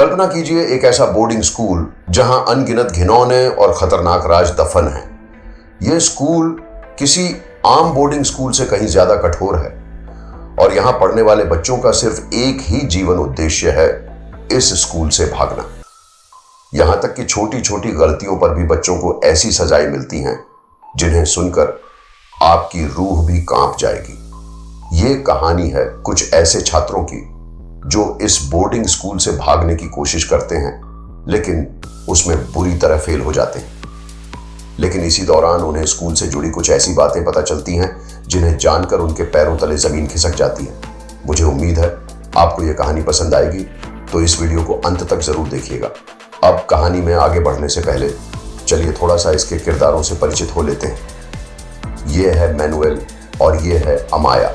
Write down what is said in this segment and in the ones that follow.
कल्पना कीजिए एक ऐसा बोर्डिंग स्कूल जहां अनगिनत घिनौने और खतरनाक राज दफन हैं। यह स्कूल किसी आम बोर्डिंग स्कूल से कहीं ज्यादा कठोर है और यहां पढ़ने वाले बच्चों का सिर्फ एक ही जीवन उद्देश्य है, इस स्कूल से भागना। यहां तक कि छोटी छोटी गलतियों पर भी बच्चों को ऐसी सजाएं मिलती हैं जिन्हें सुनकर आपकी रूह भी कांप जाएगी। ये कहानी है कुछ ऐसे छात्रों की जो इस बोर्डिंग स्कूल से भागने की कोशिश करते हैं, लेकिन उसमें बुरी तरह फेल हो जाते हैं। लेकिन इसी दौरान उन्हें स्कूल से जुड़ी कुछ ऐसी बातें पता चलती हैं जिन्हें जानकर उनके पैरों तले जमीन खिसक जाती है। मुझे उम्मीद है आपको यह कहानी पसंद आएगी, तो इस वीडियो को अंत तक जरूर देखिएगा। अब कहानी में आगे बढ़ने से पहले चलिए थोड़ा सा इसके किरदारों से परिचित हो लेते हैं। ये है मैनुएल और ये है अमाया।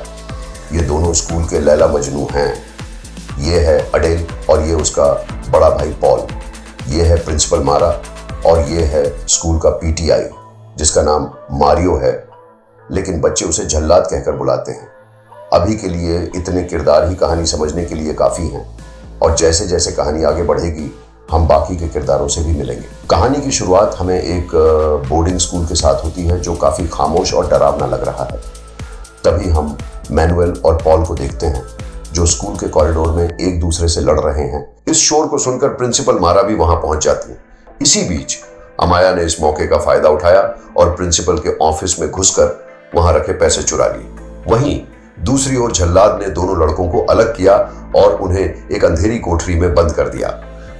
ये दोनों स्कूल के लैला मजनू हैं। ये है अडेल और ये उसका बड़ा भाई पॉल। ये है प्रिंसिपल मारा और ये है स्कूल का पीटीआई जिसका नाम मारियो है, लेकिन बच्चे उसे जल्लाद कहकर बुलाते हैं। अभी के लिए इतने किरदार ही कहानी समझने के लिए काफी हैं और जैसे जैसे कहानी आगे बढ़ेगी हम बाकी के किरदारों से भी मिलेंगे। कहानी की शुरुआत हमें एक बोर्डिंग स्कूल के साथ होती है जो काफी खामोश और डरावना लग रहा है। तभी हम मैनुएल और पॉल को देखते हैं जो स्कूल के कॉरिडोर में एक दूसरे से लड़ रहे हैं। इस शोर को सुनकर प्रिंसिपल मारा भी वहां पहुंच जाती है। इसी बीच अमाया ने इस मौके का फायदा उठाया और प्रिंसिपल के ऑफिस में घुसकर वहां रखे पैसे चुरा लिए। वहीं दूसरी ओर जल्लाद ने दोनों लड़कों को अलग किया और उन्हें एक अंधेरी कोठरी में बंद कर दिया।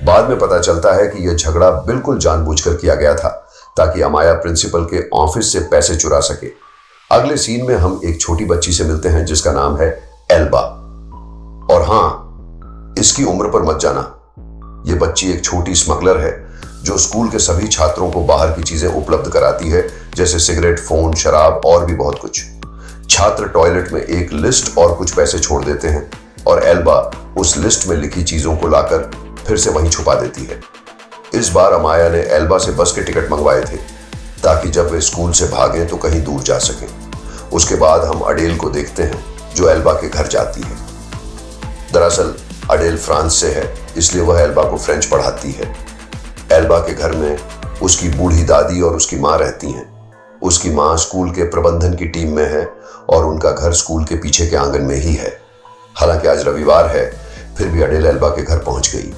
बाद में पता चलता है कि यह झगड़ा बिल्कुल जानबूझकर किया गया था ताकि अमाया प्रिंसिपल के ऑफिस से पैसे चुरा सके। अगले सीन में हम एक छोटी बच्ची से मिलते हैं जिसका नाम है एल्बा। और हां, इसकी उम्र पर मत जाना, यह बच्ची एक छोटी स्मगलर है जो स्कूल के सभी छात्रों को बाहर की चीजें उपलब्ध कराती है, जैसे सिगरेट, फोन, शराब और भी बहुत कुछ। छात्र टॉयलेट में एक लिस्ट और कुछ पैसे छोड़ देते हैं और एल्बा उस लिस्ट में लिखी चीजों को लाकर फिर से वहीं छुपा देती है। इस बार अमाया ने एल्बा से बस के टिकट मंगवाए थे ताकि जब वे स्कूल से भागें तो कहीं दूर जा सकें। उसके बाद हम अडेल को देखते हैं जो एल्बा के घर जाती है। दरअसल अडेल फ्रांस से है, इसलिए वह एल्बा को फ्रेंच पढ़ाती है। एल्बा के घर में उसकी बूढ़ी दादी और उसकी माँ रहती हैं। उसकी माँ स्कूल के प्रबंधन की टीम में है और उनका घर स्कूल के पीछे के आंगन में ही है। हालांकि आज रविवार है, फिर भी अडेल एल्बा के घर पहुंच गई,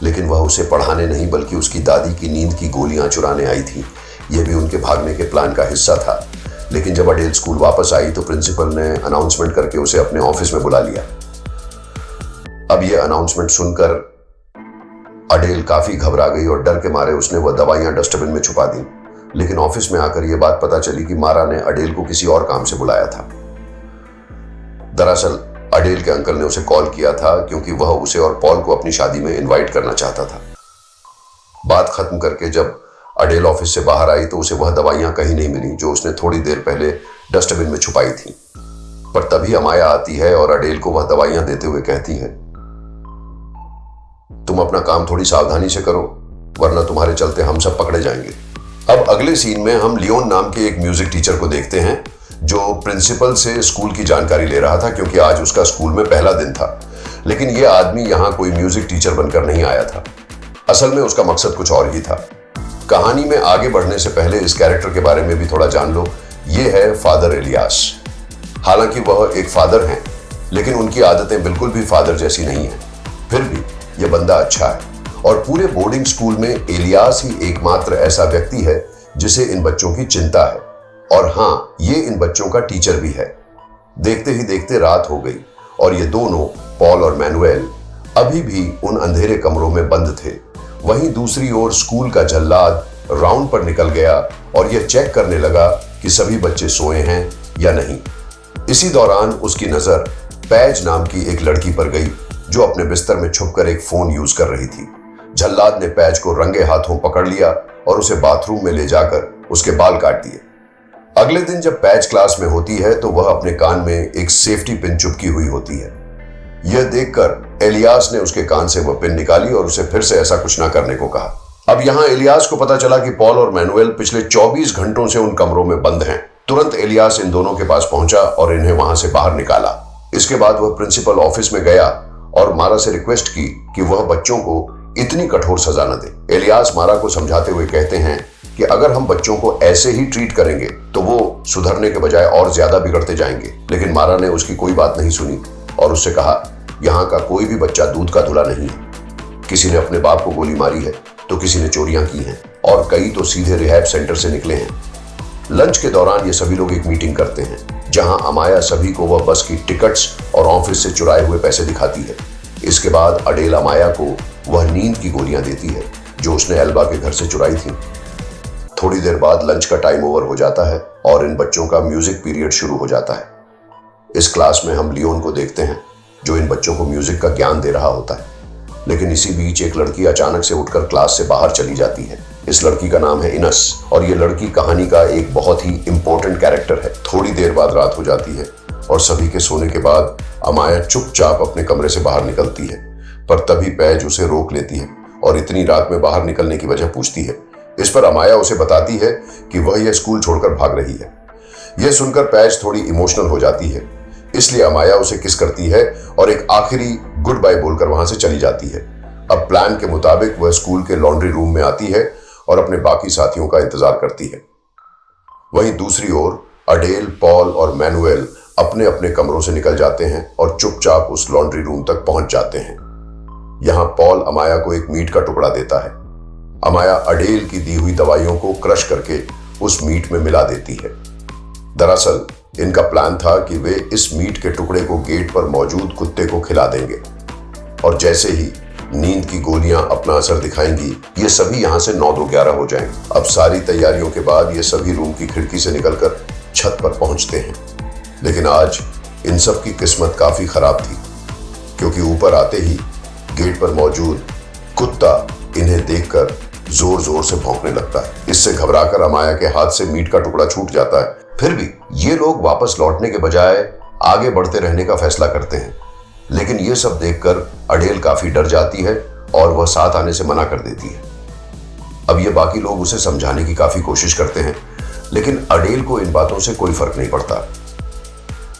लेकिन वह उसे पढ़ाने नहीं बल्कि उसकी दादी की नींद की गोलियां चुराने आई थी। यह भी उनके भागने के प्लान का हिस्सा था। लेकिन जब अडेल स्कूल वापस आई तो प्रिंसिपल ने अनाउंसमेंट करके उसे अपने ऑफिस में बुला लिया। अब यह अनाउंसमेंट सुनकर अडेल काफी घबरा गई और डर के मारे उसने वह दवाइयां डस्टबिन में छुपा दी। लेकिन ऑफिस में आकर यह बात पता चली कि मारा ने अडेल को किसी और काम से बुलाया था। दरअसल अडेल के अंकल ने उसे कॉल किया था क्योंकि वह उसे और पॉल को अपनी शादी में इनवाइट करना चाहता था। बात खत्म करके जब अडेल ऑफिस से बाहर आई तो उसे वह दवाइयां कहीं नहीं मिली जो उसने थोड़ी देर पहले डस्टबिन में छुपाई थी। पर तभी अमाया आती है और अडेल को वह दवाइयां देते हुए कहती है, तुम अपना काम थोड़ी सावधानी से करो वरना तुम्हारे चलते हम सब पकड़े जाएंगे। अब अगले सीन में हम लियोन नाम के एक म्यूजिक टीचर को देखते हैं जो प्रिंसिपल से स्कूल की जानकारी ले रहा था क्योंकि आज उसका स्कूल में पहला दिन था। लेकिन यह आदमी यहां कोई म्यूजिक टीचर बनकर नहीं आया था। असल में उसका मकसद कुछ और ही था। कहानी में आगे बढ़ने से पहले इस कैरेक्टर के बारे में भी थोड़ा जान लो। यह है फादर एलियास। हालांकि वह एक फादर हैं, लेकिन उनकी आदतें बिल्कुल भी फादर जैसी नहीं है। फिर भी यह बंदा अच्छा है और पूरे बोर्डिंग स्कूल में एलियास ही एकमात्र ऐसा व्यक्ति है जिसे इन बच्चों की चिंता है। और हाँ, ये इन बच्चों का टीचर भी है। देखते ही देखते रात हो गई और ये दोनों, पॉल और मैनुएल, अभी भी उन अंधेरे कमरों में बंद थे। वहीं दूसरी ओर स्कूल का जल्लाद राउंड पर निकल गया और यह चेक करने लगा कि सभी बच्चे सोए हैं या नहीं। इसी दौरान उसकी नजर पैज नाम की एक लड़की पर गई जो अपने बिस्तर में छुपकर एक फोन यूज कर रही थी। जल्लाद ने पैज को रंगे हाथों पकड़ लिया और उसे बाथरूम में ले जाकर उसके बाल काट दिए। अगले दिन जब पैज क्लास में होती है तो वह अपने कान में एक सेफ्टी पिन चुपकी हुई होती है। यह देखकर एलियास ने उसके कान से वह पिन निकाली और उसे फिर से ऐसा कुछ ना करने को कहा। अब यहां एलियास को पता चला कि पॉल और मैनुएल पिछले 24 घंटों से उन कमरों में बंद हैं। तुरंत एलियास इन दोनों के पास पहुंचा और इन्हें वहां से बाहर निकाला। इसके बाद वह प्रिंसिपल ऑफिस में गया और मारा से रिक्वेस्ट की कि वह बच्चों को इतनी कठोर सजा न दे। इलियास मारा को समझाते हुए कहते हैं कि अगर हम बच्चों को ऐसे ही ट्रीट करेंगे तो वो सुधरने के बजाय और ज्यादा बिगड़ते जाएंगे। लेकिन मारा ने उसकी कोई बात नहीं सुनी और उससे कहा, यहाँ का कोई भी बच्चा दूध का धुला नहीं है। किसी ने अपने बाप को गोली मारी है तो किसी ने चोरियां की हैं और कई तो सीधे रिहैब सेंटर से निकले हैं। लंच के दौरान ये सभी लोग एक मीटिंग करते हैं जहां अमाया सभी को वह बस की टिकट्स और ऑफिस से चुराए हुए पैसे दिखाती है। इसके बाद अडेल अमाया को वह नींद की गोलियां देती है जो उसने एल्बा के घर से चुराई थी। थोड़ी देर बाद लंच का टाइम ओवर हो जाता है और इन बच्चों का म्यूजिक पीरियड शुरू हो जाता है। इस क्लास में हम लियोन को देखते हैं जो इन बच्चों को म्यूजिक का ज्ञान दे रहा होता है। लेकिन इसी बीच एक लड़की अचानक से उठकर क्लास से बाहर चली जाती है। इस लड़की का नाम है इनस और ये लड़की कहानी का एक बहुत ही इंपॉर्टेंट कैरेक्टर है। थोड़ी देर बाद रात हो जाती है और सभी के सोने के बाद अमाया चुपचाप अपने कमरे से बाहर निकलती है, पर तभी पैज उसे रोक लेती है और इतनी रात में बाहर निकलने की वजह पूछती है। इस पर अमाया उसे बताती है कि वह यह स्कूल छोड़कर भाग रही है। यह सुनकर पैज थोड़ी इमोशनल हो जाती है, इसलिए अमाया उसे किस करती है और एक आखिरी गुड बाय बोलकर वहां से चली जाती है। अब प्लान के मुताबिक वह स्कूल के लॉन्ड्री रूम में आती है और अपने बाकी साथियों का इंतजार करती है। वहीं दूसरी ओर अडेल, पॉल और मैनुएल अपने अपने कमरों से निकल जाते हैं और चुपचाप उस लॉन्ड्री रूम तक पहुंच जाते हैं। यहां पॉल अमाया को एक मीट का टुकड़ा देता है। अमाया अडेल की दी हुई दवाइयों को क्रश करके उस मीट में मिला देती है। दरअसल इनका प्लान था कि वे इस मीट के टुकड़े को गेट पर मौजूद कुत्ते को खिला देंगे और जैसे ही नींद की गोलियां अपना असर दिखाएंगी ये सभी यहां से 9-11 हो जाएंगे। अब सारी तैयारियों के बाद ये सभी रूम की खिड़की से निकलकर छत पर पहुंचते हैं। लेकिन आज इन सब की किस्मत काफी खराब थी क्योंकि ऊपर आते ही गेट पर मौजूद कुत्ता इन्हें देखकर जोर जोर से भौंकने लगता है। इससे घबराकर अमाया के हाथ से मीट का टुकड़ा छूट जाता है। फिर भी ये लोग वापस लौटने के बजाय आगे बढ़ते रहने का फैसला करते हैं। लेकिन ये सब देखकर अडेल काफी डर जाती है और वह साथ आने से मना कर देती है। अब ये बाकी लोग उसे समझाने की काफी कोशिश करते हैं लेकिन अडेल को इन बातों से कोई फर्क नहीं पड़ता।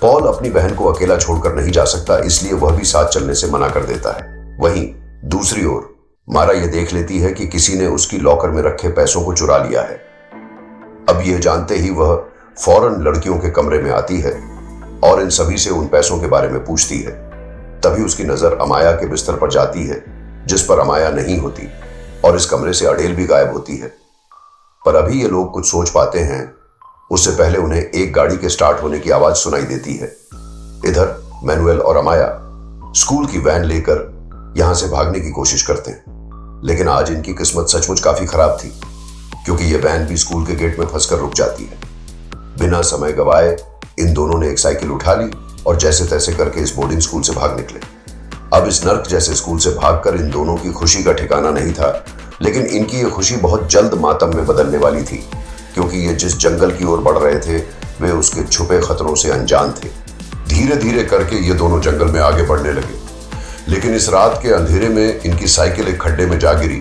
पॉल अपनी बहन को अकेला छोड़कर नहीं जा सकता, इसलिए वह भी साथ चलने से मना कर देता है। वहीं दूसरी ओर मारा यह देख लेती है कि किसी ने उसकी लॉकर में रखे पैसों को चुरा लिया है। अब यह जानते ही वह फौरन लड़कियों के कमरे में आती है और इन सभी से उन पैसों के बारे में पूछती है। तभी उसकी नजर अमाया के बिस्तर पर जाती है जिस पर अमाया नहीं होती और इस कमरे से अडेल भी गायब होती है। पर अभी ये लोग कुछ सोच पाते हैं उससे पहले उन्हें एक गाड़ी के स्टार्ट होने की आवाज सुनाई देती है। इधर मैनुएल और अमाया स्कूल की वैन लेकर यहां से भागने की कोशिश करते हैं। लेकिन आज इनकी किस्मत सचमुच काफी खराब थी क्योंकि यह वैन भी स्कूल के गेट में फंसकर रुक जाती है। बिना समय गवाए इन दोनों ने एक साइकिल उठा ली और जैसे तैसे करके इस बोर्डिंग स्कूल से भाग निकले। अब इस नर्क जैसे स्कूल से भागकर इन दोनों की खुशी का ठिकाना नहीं था, लेकिन इनकी ये खुशी बहुत जल्द मातम में बदलने वाली थी क्योंकि ये जिस जंगल की ओर बढ़ रहे थे वे उसके छुपे खतरों से अनजान थे। धीरे धीरे करके ये दोनों जंगल में आगे बढ़ने लगे, लेकिन इस रात के अंधेरे में इनकी साइकिल एक खड्डे में जा गिरी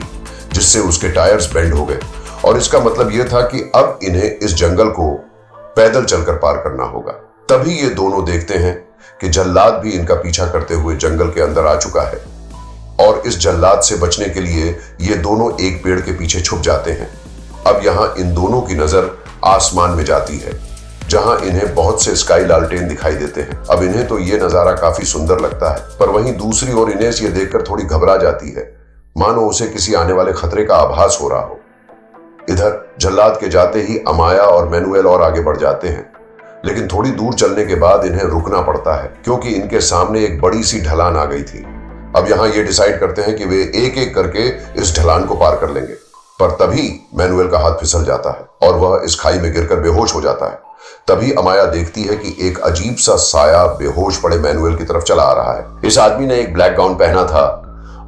जिससे उसके टायर्स बेंड हो गए और इसका मतलब यह था कि अब इन्हें इस जंगल को पैदल चलकर पार करना होगा। तभी ये दोनों देखते हैं कि जल्लाद भी इनका पीछा करते हुए जंगल के अंदर आ चुका है और इस जल्लाद से बचने के लिए ये दोनों एक पेड़ के पीछे छुप जाते हैं। अब यहाँ इन दोनों की नजर आसमान में जाती है जहां इन्हें बहुत से स्काई लालटेन दिखाई देते हैं। अब इन्हें तो ये नजारा काफी सुंदर लगता है, पर वहीं दूसरी ओर इनेस ये देखकर थोड़ी घबरा जाती है, मानो उसे किसी आने वाले खतरे का आभास हो रहा हो। इधर जल्लाद के जाते ही अमाया और मैनुएल और आगे बढ़ जाते हैं, लेकिन थोड़ी दूर चलने के बाद इन्हें रुकना पड़ता है क्योंकि इनके सामने एक बड़ी सी ढलान आ गई थी। अब यहाँ ये डिसाइड करते हैं कि वे एक एक करके इस ढलान को पार कर लेंगे, पर तभी मैनुएल का हाथ फिसल जाता है और वह इस खाई में गिरकर बेहोश हो जाता है। तभी अमाया देखती है कि एक अजीब सा साया बेहोश पड़े मैनुएल की तरफ चला आ रहा है। इस आदमी ने एक ब्लैक गाउन पहना था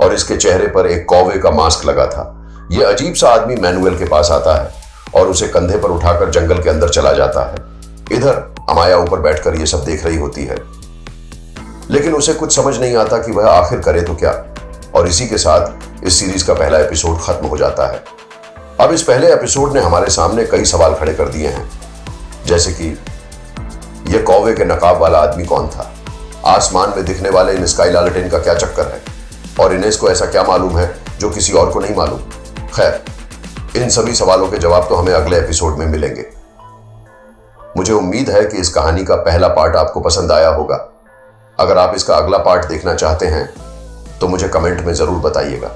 और इसके चेहरे पर एक कौवे का मास्क लगा था। यह अजीब सा आदमी मैनुएल के पास आता है और उसे कंधे पर उठाकर जंगल के अंदर चला जाता है। इधर अमाया ऊपर बैठकर यह सब देख रही होती है, लेकिन उसे कुछ समझ नहीं आता कि वह आखिर करे तो क्या। और इसी के साथ इस सीरीज का पहला एपिसोड खत्म हो जाता है। अब इस पहले एपिसोड ने हमारे सामने कई सवाल खड़े कर दिए हैं, जैसे कि यह कौवे के नकाब वाला आदमी कौन था, आसमान में दिखने वाले इन स्काई लालटेन का क्या चक्कर है और इनेस को ऐसा क्या मालूम है जो किसी और को नहीं मालूम? खैर, इन सभी सवालों के जवाब तो हमें अगले एपिसोड में मिलेंगे। मुझे उम्मीद है कि इस कहानी का पहला पार्ट आपको पसंद आया होगा। अगर आप इसका अगला पार्ट देखना चाहते हैं तो मुझे कमेंट में जरूर बताइएगा।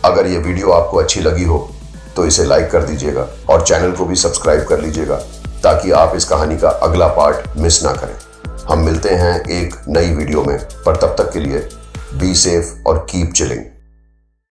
अगर यह वीडियो आपको अच्छी लगी हो तो इसे लाइक कर दीजिएगा और चैनल को भी सब्सक्राइब कर लीजिएगा ताकि आप इस कहानी का अगला पार्ट मिस ना करें। हम मिलते हैं एक नई वीडियो में, पर तब तक के लिए बी सेफ और कीप चिलिंग।